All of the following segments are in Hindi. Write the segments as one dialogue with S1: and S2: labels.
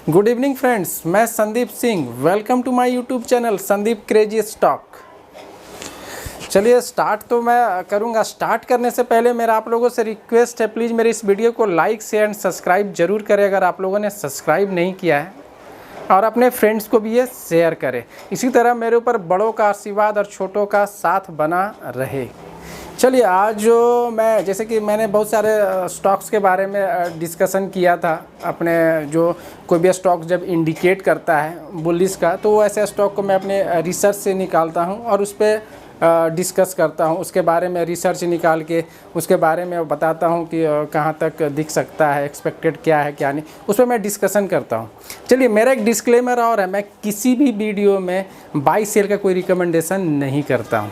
S1: गुड इवनिंग फ्रेंड्स, मैं Sandeep Singh. Welcome to my YouTube channel Sandeep crazy stock. चलिए स्टार्ट तो मैं करूंगा। स्टार्ट करने से पहले मेरा आप लोगों से रिक्वेस्ट है, प्लीज़ मेरे इस वीडियो को लाइक शेयर एंड सब्सक्राइब जरूर करें अगर आप लोगों ने सब्सक्राइब नहीं किया है, और अपने फ्रेंड्स को भी ये शेयर करें। इसी तरह मेरे ऊपर बड़ों का आशीर्वाद और छोटों का साथ बना रहे। चलिए आज जो मैं, जैसे कि मैंने बहुत सारे स्टॉक्स के बारे में डिस्कशन किया था अपने, जो कोई भी स्टॉक जब इंडिकेट करता है बुलिश का, तो वो ऐसे स्टॉक को मैं अपने रिसर्च से निकालता हूं और उस पर डिस्कस करता हूं, उसके बारे में रिसर्च निकाल के उसके बारे में बताता हूं कि कहां तक दिख सकता है, एक्सपेक्टेड क्या है क्या नहीं, उस पर मैं डिस्कशन करता हूं। चलिए मेरा एक डिस्क्लेमर और है, मैं किसी भी वीडियो में बाई सेल का कोई रिकमेंडेशन नहीं करता हूं।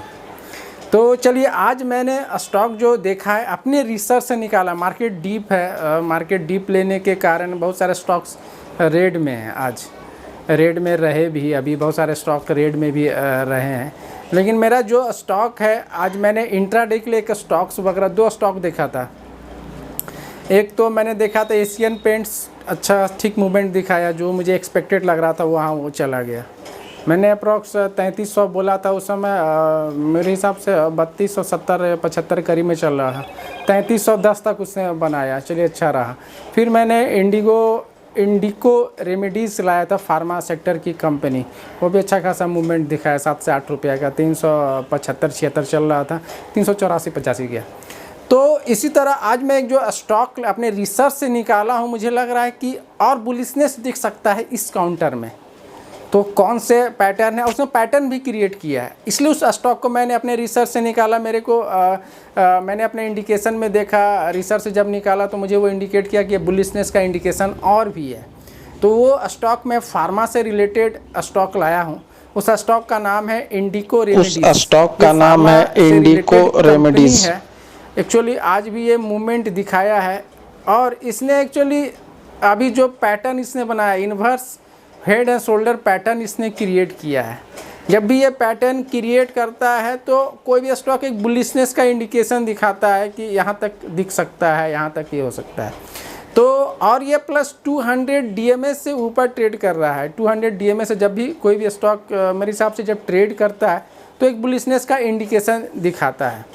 S1: तो चलिए आज मैंने स्टॉक जो देखा है अपने रिसर्च से निकाला। मार्केट डीप है, मार्केट डीप लेने के कारण बहुत सारे स्टॉक्स रेड में हैं। आज रेड में रहे भी, अभी बहुत सारे स्टॉक रेड में भी रहे हैं। लेकिन मेरा जो स्टॉक है, आज मैंने इंट्राडे के लिए एक स्टॉक्स वगैरह 2 स्टॉक देखा था। एक तो मैंने देखा था एशियन पेंट्स, अच्छा ठीक मूवमेंट दिखाया, जो मुझे एक्सपेक्टेड लग रहा था वहाँ वो चला गया। मैंने अप्रॉक्स 3300 बोला था उस समय, मेरे हिसाब से 3270-75 करीब में चल रहा था। 3310 तक उसने बनाया, चलिए अच्छा रहा। फिर मैंने इंडिको रेमेडीज़ लाया था, फार्मा सेक्टर की कंपनी, वो भी अच्छा खासा मूवमेंट दिखाया, 7 से 8 रुपये का। 375-76 चल रहा था, 384-85 गया। तो इसी तरह आज मैं एक जो स्टॉक अपने रिसर्च से निकाला हूँ, मुझे लग रहा है कि और बुलिशनेस दिख सकता है इस काउंटर में। तो कौन से पैटर्न है, उसने पैटर्न भी क्रिएट किया है, इसलिए उस स्टॉक को मैंने अपने रिसर्च से निकाला। मेरे को मैंने अपने इंडिकेशन में देखा, रिसर्च से जब निकाला तो मुझे वो इंडिकेट किया कि बुलिशनेस का इंडिकेशन और भी है। तो वो स्टॉक में फार्मा से रिलेटेड स्टॉक लाया हूँ। उस स्टॉक का नाम है इंडिको रेमेडीज।
S2: उस स्टॉक का नाम है इंडिको रेमेडीज
S1: है। एक्चुअली आज भी ये मूवमेंट दिखाया है, और इसने एक्चुअली अभी जो पैटर्न इसने बनाया, inverse head and shoulder pattern इसने क्रिएट किया है। जब भी ये पैटर्न क्रिएट करता है तो कोई भी स्टॉक एक बुलिशनेस का इंडिकेशन दिखाता है कि यहाँ तक दिख सकता है, यहाँ तक ये हो सकता है। तो और ये प्लस 200 डीएमए से ऊपर ट्रेड कर रहा है। 200 डीएमए से जब भी कोई भी स्टॉक मेरे हिसाब से जब ट्रेड करता है तो एक बुलिशनेस का इंडिकेशन दिखाता है।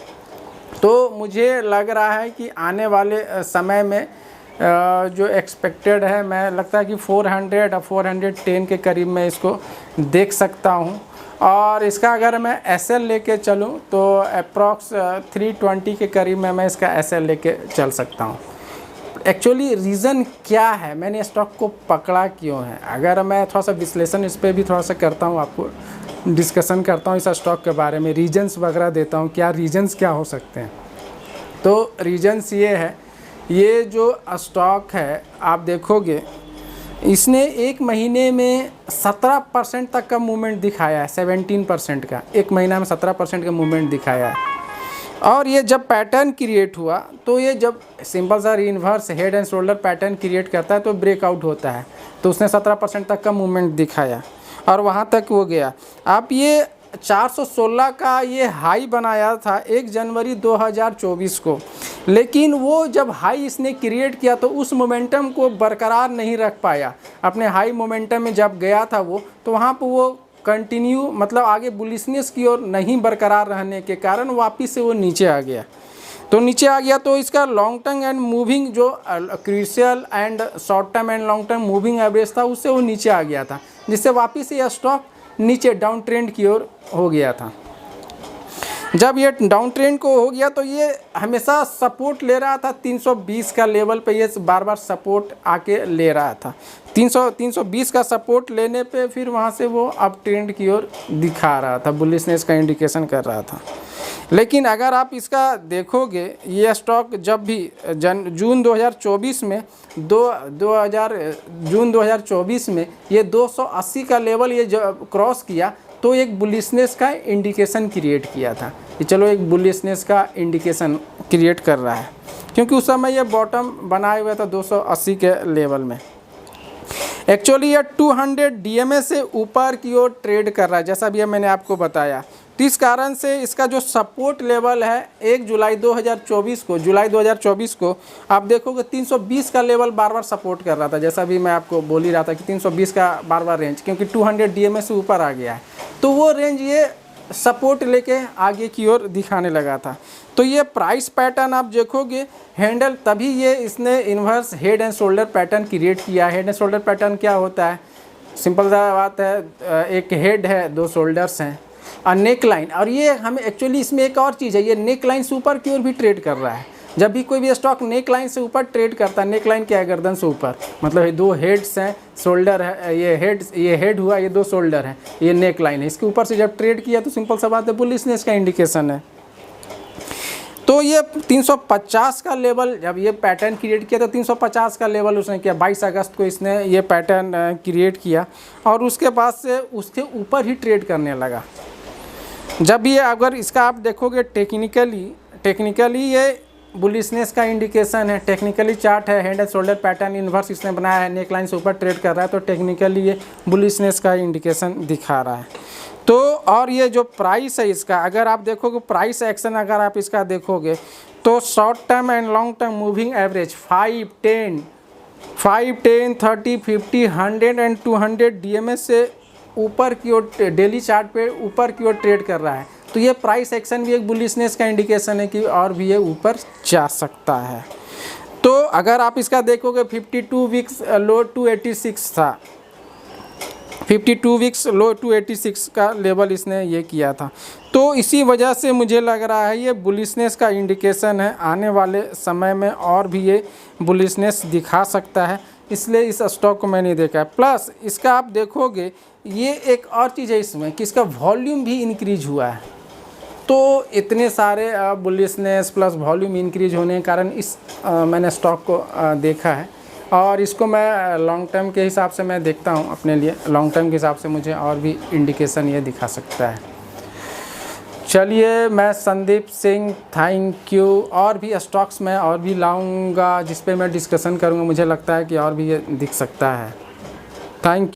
S1: तो मुझे लग रहा है कि आने वाले समय में जो एक्सपेक्टेड है, मैं लगता है कि 400 और 410 के करीब मैं इसको देख सकता हूं। और इसका अगर मैं एसएल लेके चलूं तो अप्रॉक्स 320 के करीब में मैं इसका एसएल लेके चल सकता हूं। एक्चुअली रीज़न क्या है, मैंने स्टॉक को पकड़ा क्यों है, अगर मैं थोड़ा सा विश्लेषण इस पर भी थोड़ा सा करता हूँ, आपको डिस्कशन करता हूँ इस स्टॉक के बारे में, रीजन्स वगैरह देता हूँ, क्या रीजन्स क्या हो सकते हैं। तो रीजन्स ये है, ये जो स्टॉक है आप देखोगे इसने एक महीने में 17% तक का मूवमेंट दिखाया है, 17% का, एक महीना में 17% का मूवमेंट दिखाया है। और ये जब पैटर्न क्रिएट हुआ तो ये जब सिंपल सा inverse head and shoulder pattern create करता है तो ब्रेकआउट होता है, तो उसने 17% तक का मूवमेंट दिखाया और वहाँ तक वो गया। आप ये 416 का ये हाई बनाया था 1 जनवरी 2024 को, लेकिन वो जब हाई इसने क्रिएट किया तो उस मोमेंटम को बरकरार नहीं रख पाया। अपने हाई मोमेंटम में जब गया था वो, तो वहाँ पर वो कंटिन्यू, मतलब आगे बुलिशनेस की ओर नहीं बरकरार रहने के कारण वापस से वो नीचे आ गया। तो नीचे आ गया तो इसका लॉन्ग टर्म एंड मूविंग जो crucial and short term and long term moving average था, उससे वो नीचे आ गया था, जिससे वापस से यह स्टॉक नीचे डाउन ट्रेंड की ओर हो गया था। जब ये डाउन ट्रेंड को हो गया तो ये हमेशा सपोर्ट ले रहा था 320 का लेवल पे, ये बार बार सपोर्ट आके ले रहा था। 320 का सपोर्ट लेने पे फिर वहाँ से वो अप ट्रेंड की ओर दिखा रहा था, बुलिशनेस का इंडिकेशन कर रहा था। लेकिन अगर आप इसका देखोगे, ये स्टॉक जब भी जून 2024 में जून 2024 में ये 280 का लेवल ये जब क्रॉस किया तो एक बुलिशनेस का इंडिकेशन क्रिएट किया था कि चलो एक बुलिशनेस का इंडिकेशन क्रिएट कर रहा है, क्योंकि उस समय ये बॉटम बनाए हुआ था 280 के लेवल में। एक्चुअली ये 200 डीएमए से ऊपर की ओर ट्रेड कर रहा है, जैसा भी मैंने आपको बताया तो इस कारण से इसका जो सपोर्ट लेवल है 1 जुलाई 2024 को आप देखोगे 320 का लेवल बार बार सपोर्ट कर रहा था, जैसा भी मैं आपको बोल ही रहा था कि 320 का बार बार रेंज, क्योंकि 200 DMA से ऊपर आ गया है, तो वो रेंज ये सपोर्ट लेके आगे की ओर दिखाने लगा था। तो ये प्राइस पैटर्न आप देखोगे हैंडल, तभी ये इसने inverse head and shoulder pattern create किया। हेड एंड शोल्डर पैटर्न क्या होता है, सिंपल सा बात है, एक हेड है, 2 शोल्डर्स हैं और नेक लाइन, और ये हमें एक्चुअली इसमें एक और चीज़ है, ये नेक लाइन से ऊपर की ओर भी ट्रेड कर रहा है। जब भी कोई भी स्टॉक नेक लाइन से ऊपर ट्रेड करता है, नेक लाइन क्या है, गर्दन से ऊपर, मतलब ये 2 हेड्स हैं, शोल्डर है, ये हेड हुआ, ये 2 शोल्डर हैं, ये नेक लाइन है, इसके ऊपर से जब ट्रेड किया तो सिंपल सा बात है बुलिशनेस का इंडिकेशन है। तो ये 350 का लेवल जब ये पैटर्न क्रिएट किया तो 350 का लेवल उसने किया, 22 अगस्त को इसने ये पैटर्न क्रिएट किया और उसके बाद से उसके ऊपर ही ट्रेड करने लगा। जब ये अगर इसका आप देखोगे टेक्निकली ये बुलिशनेस का इंडिकेशन है, टेक्निकली चार्ट है, head and shoulder pattern inverse इसने बनाया है, नेक लाइन से ऊपर ट्रेड कर रहा है, तो टेक्निकली ये बुलिशनेस का इंडिकेशन दिखा रहा है। तो और ये जो प्राइस है इसका, अगर आप देखोगे प्राइस एक्शन अगर आप इसका देखोगे तो short term and long term moving average 5, 10, 30, 50, 100 and 200 DMA से ऊपर की ओर डेली चार्ट पे ऊपर की ओर ट्रेड कर रहा है। तो ये प्राइस एक्शन भी एक बुलिशनेस का इंडिकेशन है कि और भी ये ऊपर जा सकता है। तो अगर आप इसका देखोगे 52 वीक्स लो 286 था, 52 वीक्स लो 286 का लेवल इसने ये किया था। तो इसी वजह से मुझे लग रहा है ये बुलिशनेस का इंडिकेशन है, आने वाले समय में और भी ये बुलिशनेस दिखा सकता है, इसलिए इस स्टॉक को मैंने देखा है। प्लस इसका आप देखोगे ये एक और चीज़ है इसमें कि इसका वॉल्यूम भी इंक्रीज हुआ है। तो इतने सारे बुलिशनेस प्लस वॉल्यूम इंक्रीज होने के कारण इस मैंने स्टॉक को देखा है और इसको मैं लॉन्ग टर्म के हिसाब से मैं देखता हूँ अपने लिए, लॉन्ग टर्म के हिसाब से मुझे और भी इंडिकेशन ये दिखा सकता है। चलिए, मैं संदीप सिंह, थैंक यू। और भी स्टॉक्स मैं और भी लाऊंगा जिस पे मैं डिस्कशन करूँगा, मुझे लगता है कि और भी ये दिख सकता है। थैंक